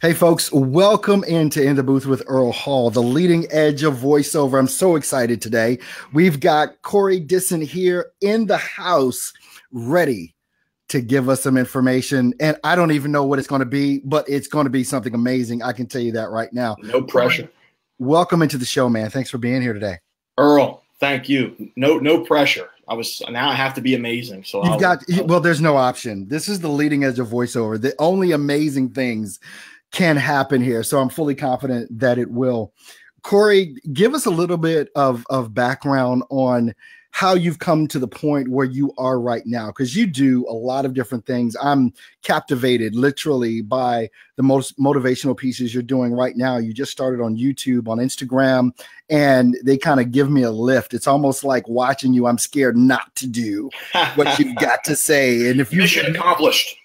Hey, folks, welcome into In the Booth with Earl Hall, the leading edge of voiceover. I'm so excited today. We've got Corey Dissin here in the house, ready to give us some information. And I don't even know what it's going to be, but it's going to be something amazing. I can tell you that right now. No pressure. Welcome into the show, man. Thanks for being here today. Earl, thank you. No pressure. Now I have to be amazing. So well, there's no option. This is the leading edge of voiceover. The only amazing things can happen here. So I'm fully confident that it will. Corey, give us a little bit of background on how you've come to the point where you are right now, because you do a lot of different things. I'm captivated literally by the most motivational pieces you're doing right now. You just started on YouTube, on Instagram, and they kind of give me a lift. It's almost like watching you. I'm scared not to do what you've got to say. And if you mission accomplished,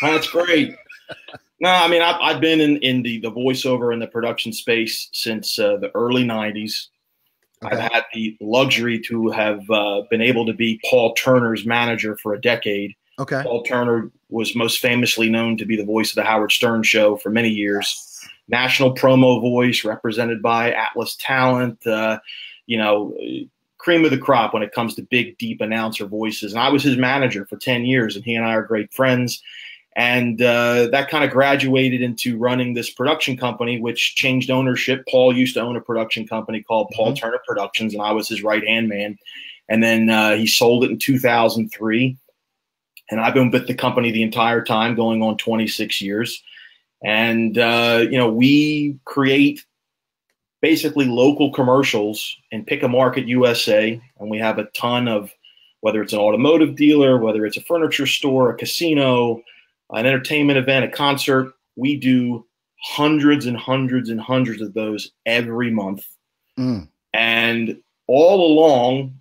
that's great. No, I mean, I've been in the voiceover and the production space since the early 90s. Okay. I've had the luxury to have been able to be Paul Turner's manager for a decade. Okay. Paul Turner was most famously known to be the voice of the Howard Stern Show for many years. Yes. National promo voice represented by Atlas Talent, cream of the crop when it comes to big, deep announcer voices. And I was his manager for 10 years, and he and I are great friends. And that kind of graduated into running this production company, which changed ownership. Paul used to own a production company called Paul Turner Productions, and I was his right-hand man. And then he sold it in 2003. And I've been with the company the entire time, going on 26 years. And, we create basically local commercials in Pick a Market USA. And we have a ton of, whether it's an automotive dealer, whether it's a furniture store, a casino, an entertainment event, a concert, we do hundreds and hundreds and hundreds of those every month. And all along,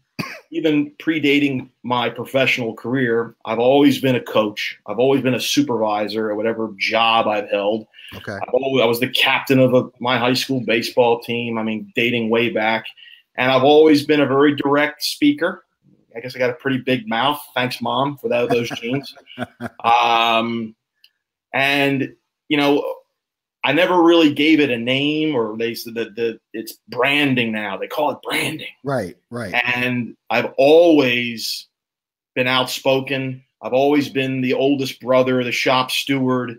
even predating my professional career, I've always been a coach. I've always been a supervisor at whatever job I've held. Okay. I was the captain of my high school baseball team. I mean, dating way back. And I've always been a very direct speaker. I guess I got a pretty big mouth. Thanks, Mom, for those genes. I never really gave it a name, or they said that it's branding now. They call it branding. Right. And I've always been outspoken. I've always been the oldest brother, the shop steward,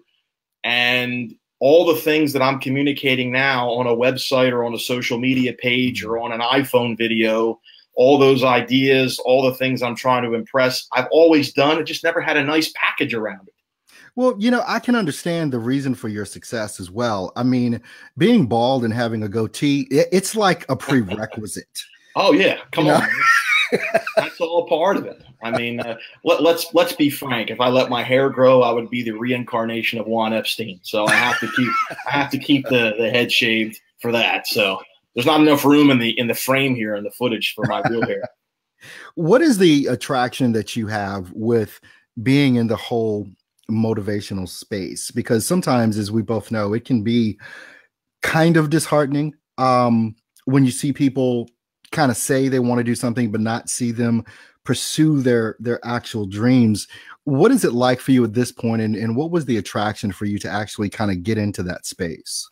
and all the things that I'm communicating now on a website or on a social media page or on an iPhone video, all those ideas, all the things I'm trying to impress, I've always done. It just never had a nice package around it. Well, I can understand the reason for your success as well. I mean, being bald and having a goatee, it's like a prerequisite. Oh, yeah. Come on. That's all part of it. I mean, let's be frank. If I let my hair grow, I would be the reincarnation of Juan Epstein. So I have to keep the head shaved for that. So there's not enough room in the frame here in the footage for my real hair. What is the attraction that you have with being in the whole motivational space? Because sometimes, as we both know, it can be kind of disheartening when you see people kind of say they want to do something but not see them pursue their actual dreams. What is it like for you at this point, and what was the attraction for you to actually kind of get into that space?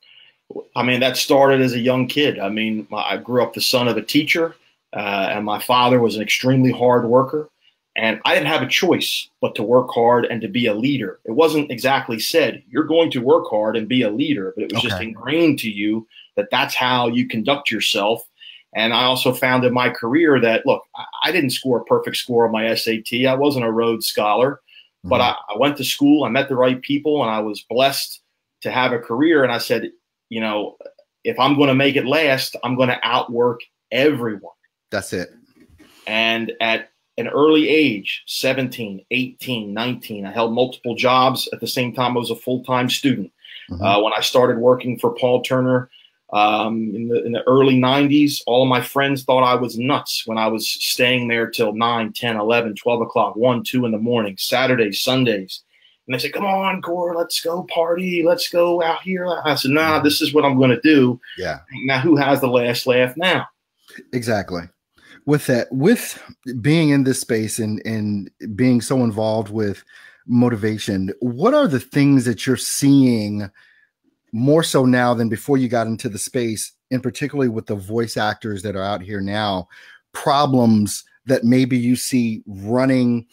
I mean, that started as a young kid. I mean, I grew up the son of a teacher, and my father was an extremely hard worker. And I didn't have a choice but to work hard and to be a leader. It wasn't exactly said, you're going to work hard and be a leader, but it was just ingrained to you that that's how you conduct yourself. And I also found in my career that, look, I didn't score a perfect score on my SAT. I wasn't a Rhodes Scholar, but I went to school, I met the right people, and I was blessed to have a career. And I said, if I'm going to make it last, I'm going to outwork everyone. That's it. And at an early age, 17, 18, 19, I held multiple jobs at the same time. I was a full-time student. When I started working for Paul Turner in the early 90s, all of my friends thought I was nuts when I was staying there till 9, 10, 11, 12 o'clock, 1, 2 in the morning, Saturdays, Sundays. And they said, come on, Gore, let's go party. Let's go out here. I said, nah, this is what I'm going to do. Yeah. Now, who has the last laugh now? Exactly. With being in this space and being so involved with motivation. What are the things that you're seeing more so now than before you got into the space, and particularly with the voice actors that are out here now, problems that maybe you see running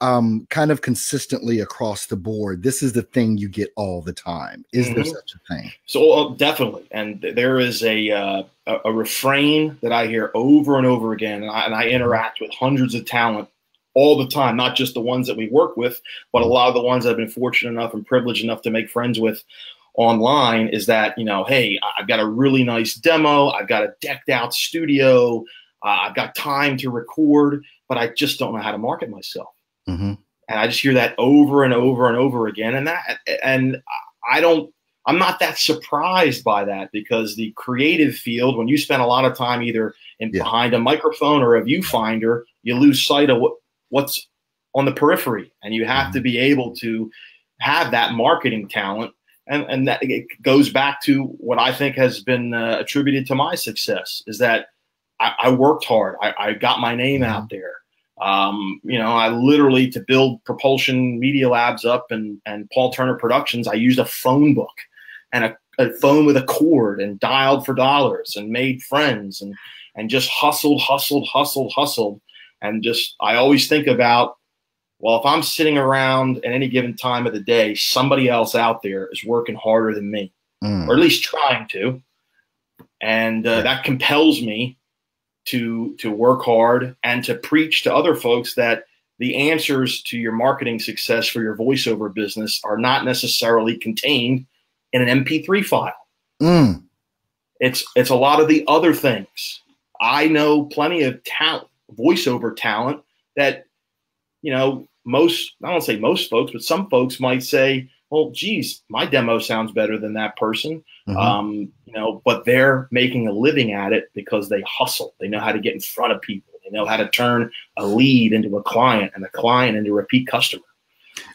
kind of consistently across the board? This is the thing you get all the time. Is there such a thing? So definitely. And there is a refrain that I hear over and over again. And I interact with hundreds of talent all the time, not just the ones that we work with, but a lot of the ones I've been fortunate enough and privileged enough to make friends with online, is that, hey, I've got a really nice demo. I've got a decked out studio. I've got time to record, but I just don't know how to market myself. And I just hear that over and over and over again. And I'm not that surprised by that, because the creative field, when you spend a lot of time either behind a microphone or a viewfinder, you lose sight of what's on the periphery, and you have to be able to have that marketing talent. And that it goes back to what I think has been attributed to my success, is that I worked hard. I got my name out there. I literally, to build Propulsion Media Labs up and Paul Turner Productions, I used a phone book and a phone with a cord, and dialed for dollars and made friends and just hustled. And just, I always think about, well, if I'm sitting around at any given time of the day, somebody else out there is working harder than me, or at least trying to. And that compels me to work hard and to preach to other folks that the answers to your marketing success for your voiceover business are not necessarily contained in an MP3 file. It's a lot of the other things. I know plenty of talent, voiceover talent, that, I don't say most folks, but some folks might say, well, geez, my demo sounds better than that person. But they're making a living at it because they hustle. They know how to get in front of people. They know how to turn a lead into a client, and a client into a repeat customer.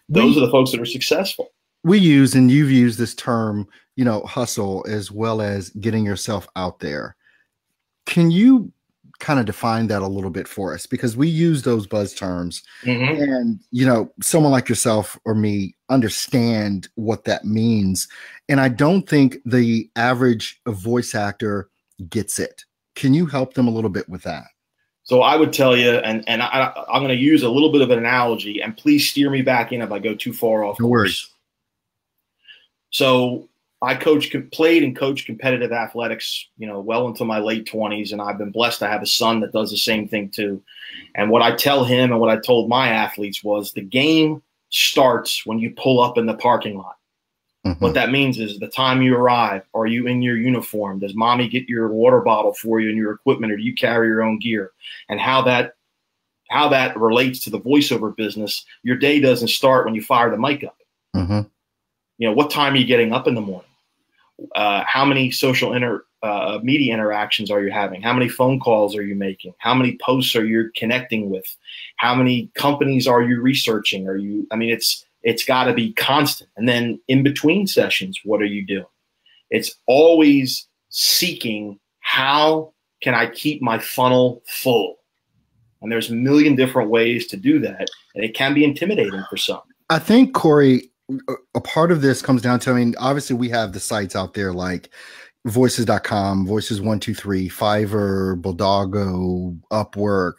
Those are the folks that are successful. We use, and you've used this term, hustle, as well as getting yourself out there. Can you kind of define that a little bit for us? Because we use those buzz terms, and someone like yourself or me understand what that means, and I don't think the average voice actor gets it. Can you help them a little bit with that? So I would tell you, and I'm going to use a little bit of an analogy, and please steer me back in if I go too far off. No worries. So I played and coached competitive athletics, well into my late 20s, and I've been blessed to have a son that does the same thing too. And what I tell him and what I told my athletes was, the game starts when you pull up in the parking lot. What that means is, the time you arrive, are you in your uniform? Does mommy get your water bottle for you and your equipment, or do you carry your own gear? And how that relates to the voiceover business. Your day doesn't start when you fire the mic up. What time are you getting up in the morning? How many social media interactions are you having? How many phone calls are you making? How many posts are you connecting with? How many companies are you researching? It's got to be constant. And then in between sessions, what are you doing? It's always seeking, how can I keep my funnel full? And there's a million different ways to do that. And it can be intimidating for some. I think, Corey, a part of this comes down to, obviously we have the sites out there like voices.com, Voices123, Fiverr, Bulldoggo, Upwork.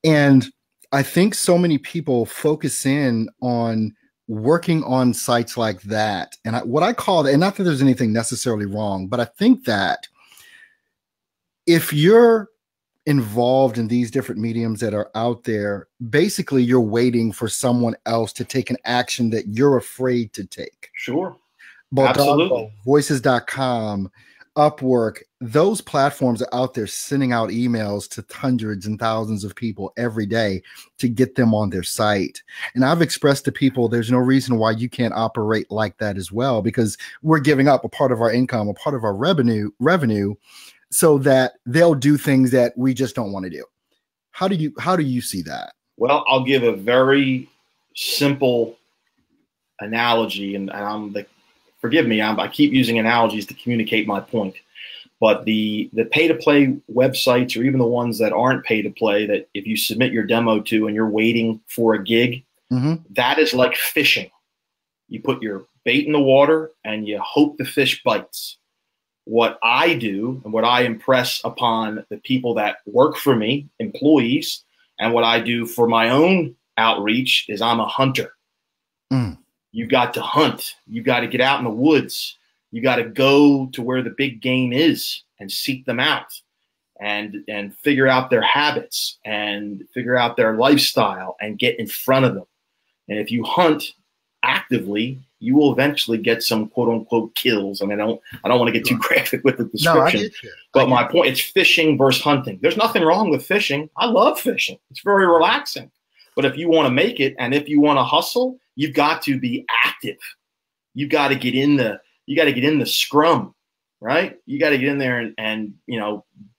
And I think so many people focus in on working on sites like that. And what I call it, and not that there's anything necessarily wrong, but I think that if you're involved in these different mediums that are out there, basically you're waiting for someone else to take an action that you're afraid to take. Sure. Absolutely. Voices.com, Upwork, those platforms are out there sending out emails to hundreds and thousands of people every day to get them on their site. And I've expressed to people, there's no reason why you can't operate like that as well, because we're giving up a part of our income, a part of our revenue, so that they'll do things that we just don't want to do. How do you see that? Well, I'll give a very simple analogy, and forgive me, I keep using analogies to communicate my point. But the pay-to-play websites, or even the ones that aren't pay-to-play, that if you submit your demo to and you're waiting for a gig, That is like fishing. You put your bait in the water and you hope the fish bites. What I do and what I impress upon the people that work for me, employees, and what I do for my own outreach is I'm a hunter. You've got to hunt. You've got to get out in the woods. You got to go to where the big game is and seek them out and figure out their habits and figure out their lifestyle and get in front of them. And if you hunt actively, you will eventually get some quote unquote kills. I mean, I don't want to get too graphic with the description, but my point, it's fishing versus hunting. There's nothing wrong with fishing. I love fishing. It's very relaxing. But if you want to make it and if you want to hustle, you've got to be active. You got to get in the scrum, right? You got to get in there and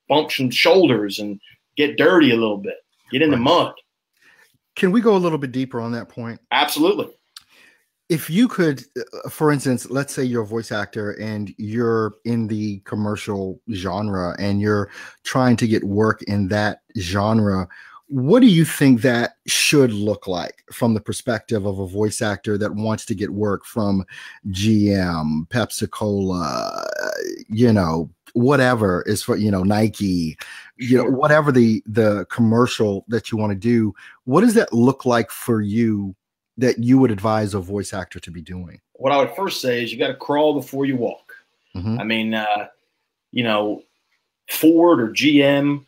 bump some shoulders and get dirty a little bit, get in the mud. Can we go a little bit deeper on that point? Absolutely. If you could, for instance, let's say you're a voice actor and you're in the commercial genre and you're trying to get work in that genre, what do you think that should look like from the perspective of a voice actor that wants to get work from GM, Pepsi-Cola, whatever is for, Nike, whatever the commercial that you want to do? What does that look like for you that you would advise a voice actor to be doing? What I would first say is you got to crawl before you walk. I mean, Ford or GM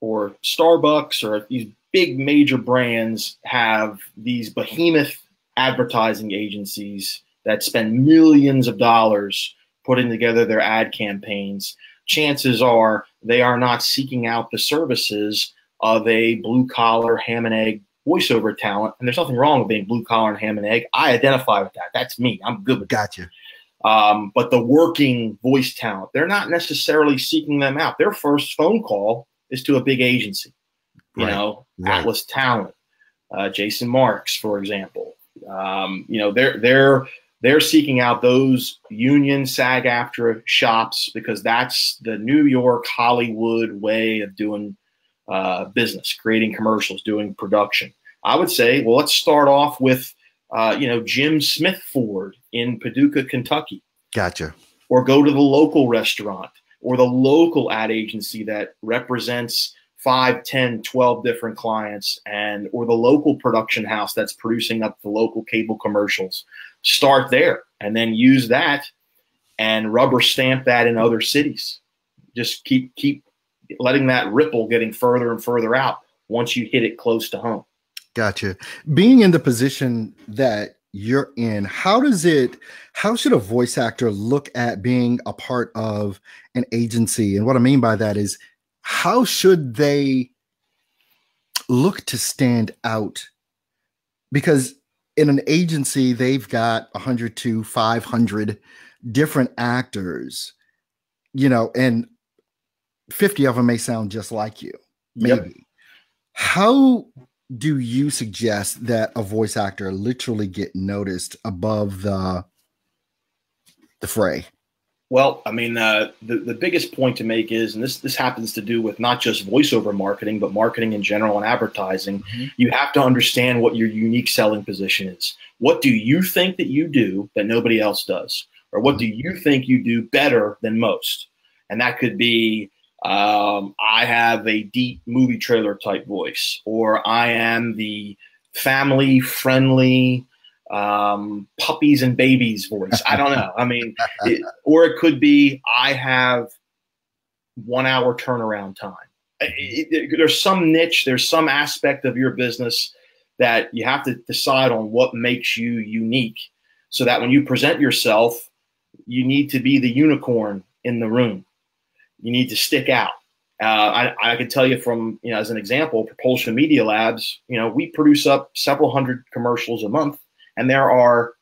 or Starbucks or these big major brands have these behemoth advertising agencies that spend millions of dollars putting together their ad campaigns. Chances are they are not seeking out the services of a blue-collar ham and egg voiceover talent. And there's nothing wrong with being blue-collar and ham and egg. I identify with that. That's me. I'm good with that. Gotcha. But the working voice talent, they're not necessarily seeking them out. Their first phone call is to a big agency, Atlas Talent, Jason Marks, for example. They're seeking out those union SAG-AFTRA shops because that's the New York Hollywood way of doing business, creating commercials, doing production. I would say, well, let's start off with, Jim Smith Ford in Paducah, Kentucky. Gotcha. Or go to the local restaurant or the local ad agency that represents 5, 10, 12 different clients or the local production house that's producing up the local cable commercials. Start there and then use that and rubber stamp that in other cities. Just keep letting that ripple getting further and further out once you hit it close to home. Gotcha. Being in the position that you're in, how should a voice actor look at being a part of an agency? And what I mean by that is, how should they look to stand out? Because in an agency, they've got 100 to 500 different actors, and 50 of them may sound just like you, maybe. Yep. How do you suggest that a voice actor literally get noticed above the fray? Well, I mean, the biggest point to make is, and this happens to do with not just voiceover marketing, but marketing in general and advertising. You have to understand what your unique selling position is. What do you think that you do that nobody else does? Or what do you think you do better than most? And that could be, I have a deep movie trailer type voice, or I am the family friendly puppies and babies voice. I don't know. I mean, or it could be, I have 1 hour turnaround time. There's some niche, there's some aspect of your business that you have to decide on what makes you unique, so that when you present yourself, you need to be the unicorn in the room. You need to stick out. I can tell you from, as an example, Propulsion Media Labs, we produce up several hundred commercials a month, and there are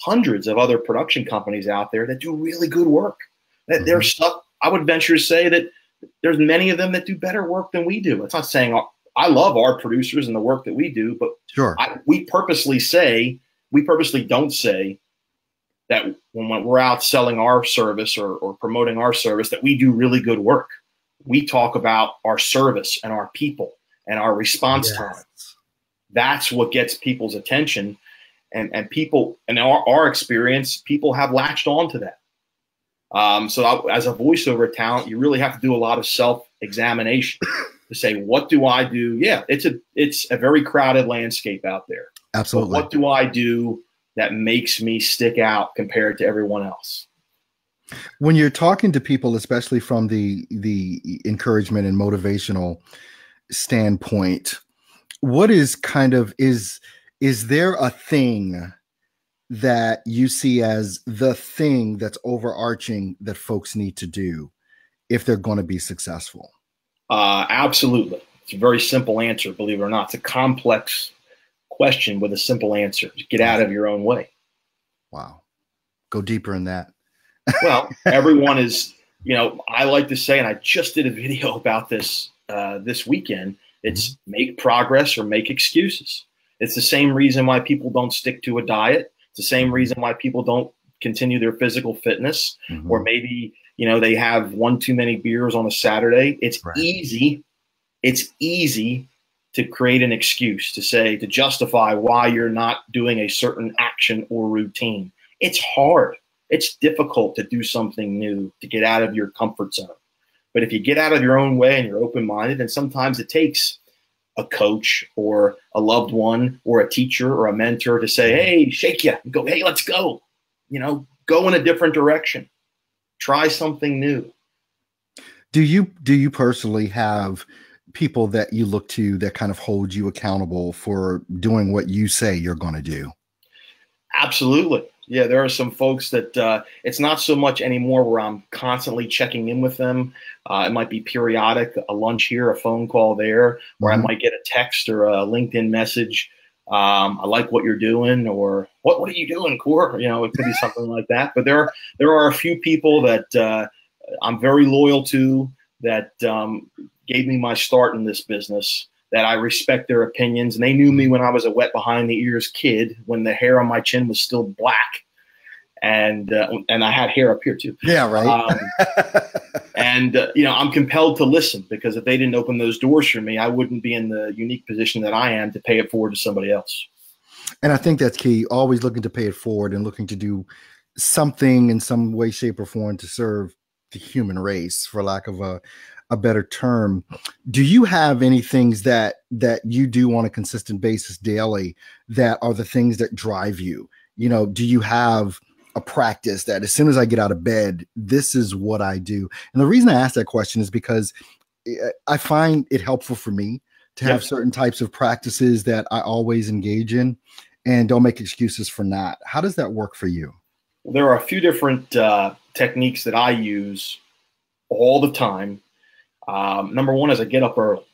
hundreds of other production companies out there that do really good work. They're stuck. I would venture to say that there's many of them that do better work than we do. It's not saying I love our producers and the work that we do, but sure. We purposely don't say that when we're out selling our service or promoting our service that we do really good work. We talk about our service and our people and our response time. That's what gets people's attention. And people, in our experience, people have latched on to that. As a voiceover talent, you really have to do a lot of self-examination to say, what do I do? Yeah, it's a very crowded landscape out there. Absolutely. But what do I do that makes me stick out compared to everyone else? When you're talking to people, especially from the encouragement and motivational standpoint, what is kind of is there a thing that you see as the thing that's overarching that folks need to do if they're going to be successful? Absolutely. It's a very simple answer, believe it or not. It's a complex question with a simple answer. Get out of your own way. Wow. Go deeper in that. Well, everyone is, I like to say, and I just did a video about this this weekend, it's make progress or make excuses. It's the same reason why people don't stick to a diet. It's the same reason why people don't continue their physical fitness, or maybe, they have one too many beers on a Saturday. It's easy. It's easy to create an excuse to justify why you're not doing a certain action or routine. It's hard. It's difficult to do something new, to get out of your comfort zone. But if you get out of your own way and you're open-minded, and sometimes it takes a coach or a loved one or a teacher or a mentor to say, hey, shake you, and go, hey, let's go. Go in a different direction. Try something new. Do you personally have people that you look to that kind of hold you accountable for doing what you say you're going to do? Absolutely. Yeah, there are some folks that it's not so much anymore where I'm constantly checking in with them. It might be periodic, a lunch here, a phone call there, or I might get a text or a LinkedIn message. I like what you're doing, or what are you doing, Core? It could be something like that. But there are a few people that I'm very loyal to that gave me my start in this business, that I respect their opinions. And they knew me when I was a wet behind the ears kid, when the hair on my chin was still black. And I had hair up here too. Yeah, right. I'm compelled to listen, because if they didn't open those doors for me, I wouldn't be in the unique position that I am to pay it forward to somebody else. And I think that's key. Always looking to pay it forward and looking to do something in some way, shape, or form to serve the human race, for lack of a better term. Do you have any things that you do on a consistent basis daily that are the things that drive you? Do you have a practice that as soon as I get out of bed, this is what I do? And the reason I ask that question is because I find it helpful for me to have certain types of practices that I always engage in, and don't make excuses for not. How does that work for you? Well, there are a few different techniques that I use all the time. Number one is I get up early.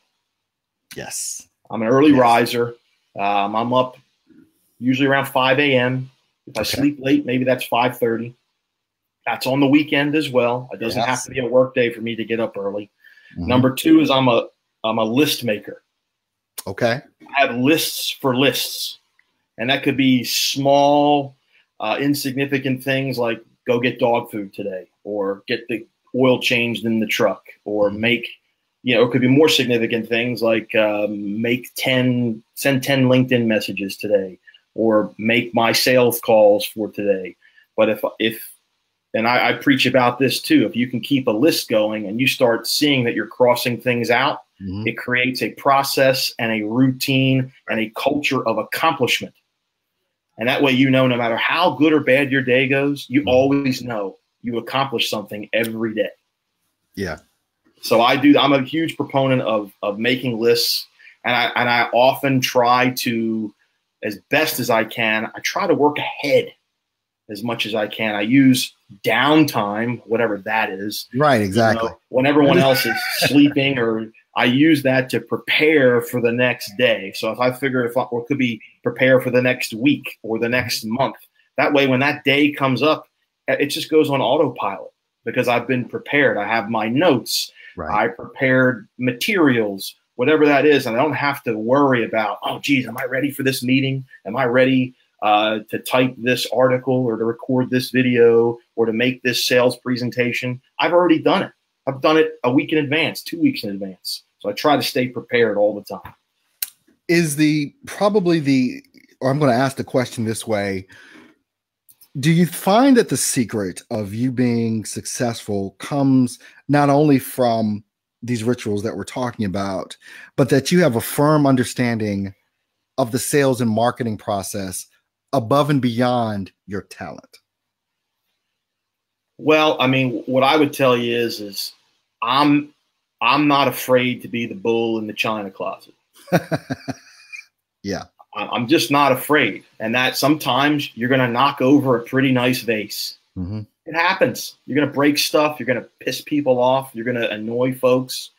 Yes. I'm an early riser. I'm up usually around 5 a.m. If I sleep late, maybe that's 5:30. That's on the weekend as well. It doesn't have to be a work day for me to get up early. Number two is I'm a list maker. Okay. I have lists for lists. And that could be small, insignificant things like go get dog food today, or get the oil changed in the truck, or make, it could be more significant things like send 10 LinkedIn messages today, or make my sales calls for today. But and I preach about this too, if you can keep a list going and you start seeing that you're crossing things out, it creates a process and a routine and a culture of accomplishment. And that way, no matter how good or bad your day goes, you always know you accomplish something every day. Yeah. So I'm a huge proponent of making lists, and I often try to, as best as I can, I try to work ahead as much as I can. I use downtime, whatever that is. Right, exactly. When everyone else is sleeping, or I use that to prepare for the next day. So if I figure or could be prepare for the next week or the next month, that way when that day comes up, it just goes on autopilot because I've been prepared. I have my notes. I prepared materials, whatever that is. And I don't have to worry about, oh, geez, am I ready for this meeting? Am I ready to type this article or to record this video or to make this sales presentation? I've already done it. I've done it a week in advance, 2 weeks in advance. So I try to stay prepared all the time. is or I'm going to ask the question this way. Do you find that the secret of you being successful comes not only from these rituals that we're talking about, but that you have a firm understanding of the sales and marketing process above and beyond your talent? Well, I mean, what I would tell you is I'm not afraid to be the bull in the china closet. Yeah. I'm just not afraid. And that sometimes you're going to knock over a pretty nice vase. Mm-hmm. It happens. You're going to break stuff. You're going to piss people off. You're going to annoy folks.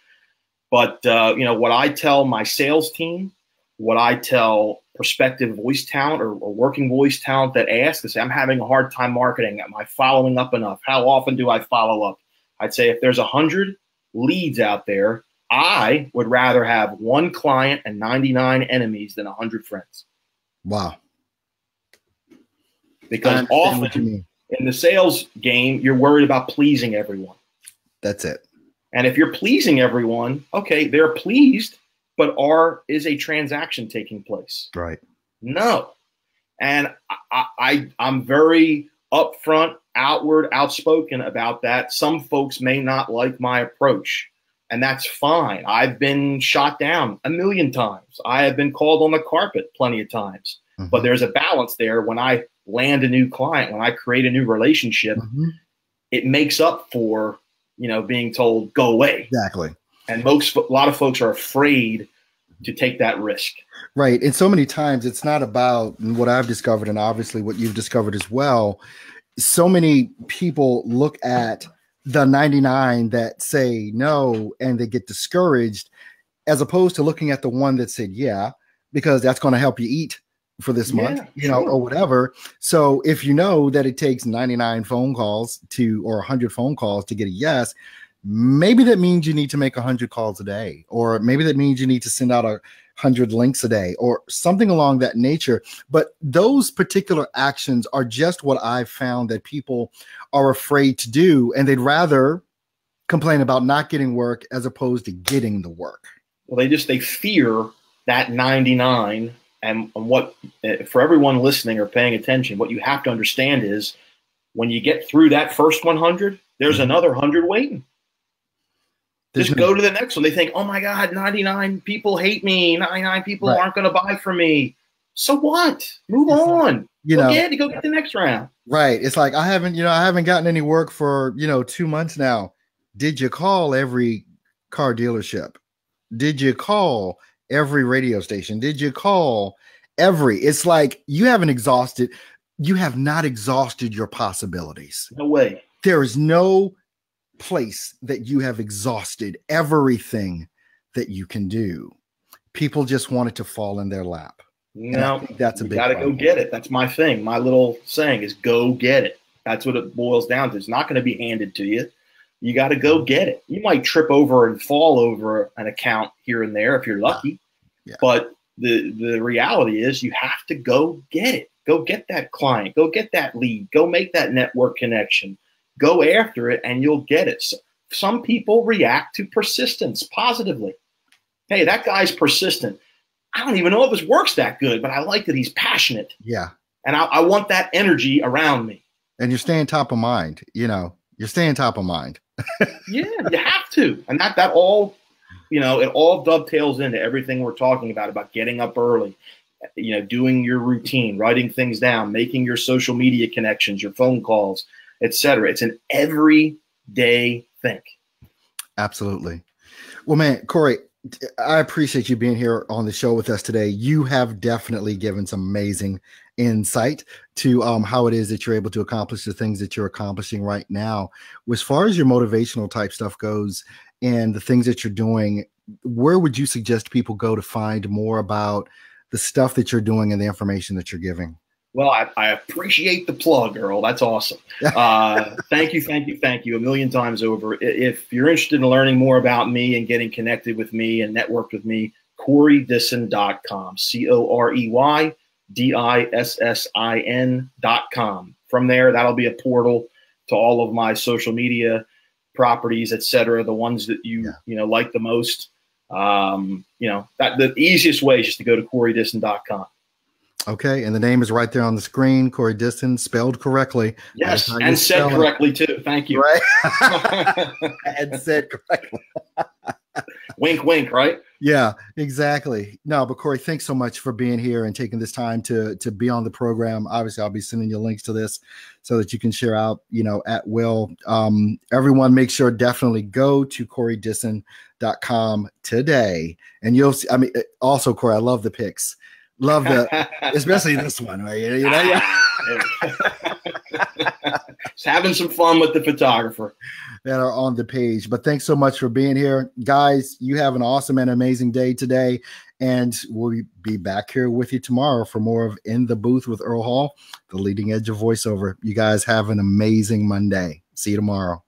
But, what I tell my sales team, what I tell prospective voice talent or working voice talent that ask, I say, I'm having a hard time marketing. Am I following up enough? How often do I follow up? I'd say if there's 100 leads out there, I would rather have one client and 99 enemies than 100 friends. Wow. Because often in the sales game, you're worried about pleasing everyone. That's it. And if you're pleasing everyone, okay, they're pleased, but is a transaction taking place? Right. No. And I'm very upfront, outward, outspoken about that. Some folks may not like my approach. And that's fine. I've been shot down a million times. I have been called on the carpet plenty of times. Mm-hmm. But there's a balance there. When I land a new client, when I create a new relationship, mm-hmm. it makes up for, being told, go away. Exactly. And a lot of folks are afraid to take that risk. Right. And so many times it's not about what I've discovered, and obviously what you've discovered as well. So many people look at the 99 that say no and they get discouraged, as opposed to looking at the one that said yeah, because that's going to help you eat for this month, or whatever. So if you know that it takes 99 phone calls or 100 phone calls to get a yes, maybe that means you need to make 100 calls a day, or maybe that means you need to send out 100 links a day or something along that nature. But those particular actions are just what I've found that people are afraid to do, and they'd rather complain about not getting work as opposed to getting the work. Well, they fear that 99. And what, for everyone listening or paying attention, what you have to understand is when you get through that first 100, there's another 100 waiting. Just go to the next one. They think, oh my God, 99 people hate me. 99 people aren't going to buy from me. So what? Move on. Go get the next round. Right. It's like, I haven't gotten any work for, 2 months now. Did you call every car dealership? Did you call every radio station? Did you call it's like you have not exhausted your possibilities. No way. There is no place that you have exhausted everything that you can do. People just want it to fall in their lap. No, I think that's a big problem. Go get it. That's my thing. My little saying is go get it. That's what it boils down to. It's not going to be handed to you. You got to go get it. You might trip over and fall over an account here and there if you're lucky. Yeah. But the reality is you have to go get it. Go get that client. Go get that lead. Go make that network connection. Go after it and you'll get it. So some people react to persistence positively. Hey, that guy's persistent. I don't even know if his work's that good, but I like that he's passionate. Yeah. And I want that energy around me. And you're staying top of mind. You're staying top of mind. Yeah, you have to. And that all, it all dovetails into everything we're talking about getting up early, doing your routine, writing things down, making your social media connections, your phone calls, etc. It's an everyday thing. Absolutely. Well, man, Corey, I appreciate you being here on the show with us today. You have definitely given some amazing insight to how it is that you're able to accomplish the things that you're accomplishing right now. As far as your motivational type stuff goes and the things that you're doing, where would you suggest people go to find more about the stuff that you're doing and the information that you're giving? Well, I appreciate the plug, Earl. That's awesome. Thank you a million times over. If you're interested in learning more about me and getting connected with me and networked with me, CoreyDissin.com, CoreyDissin.com. From there, that'll be a portal to all of my social media properties, etc., the ones that you like the most. That the easiest way is just to go to CoreyDissin.com. Okay, and the name is right there on the screen, Corey Dissin, spelled correctly. Yes, and said correctly too. Thank you. Right? And said correctly. Wink, wink, right? Yeah, exactly. No, but Corey, thanks so much for being here and taking this time to be on the program. Obviously, I'll be sending you links to this so that you can share out, at will. Everyone, make sure definitely go to CoreyDissin.com today. And you'll see, also, Corey, I love the pics. Love especially this one, right? Just having some fun with the photographer that are on the page. But thanks so much for being here, guys. You have an awesome and amazing day today, and we'll be back here with you tomorrow for more of In the Booth with Earl Hall, the leading edge of voiceover. You guys have an amazing Monday. See you tomorrow.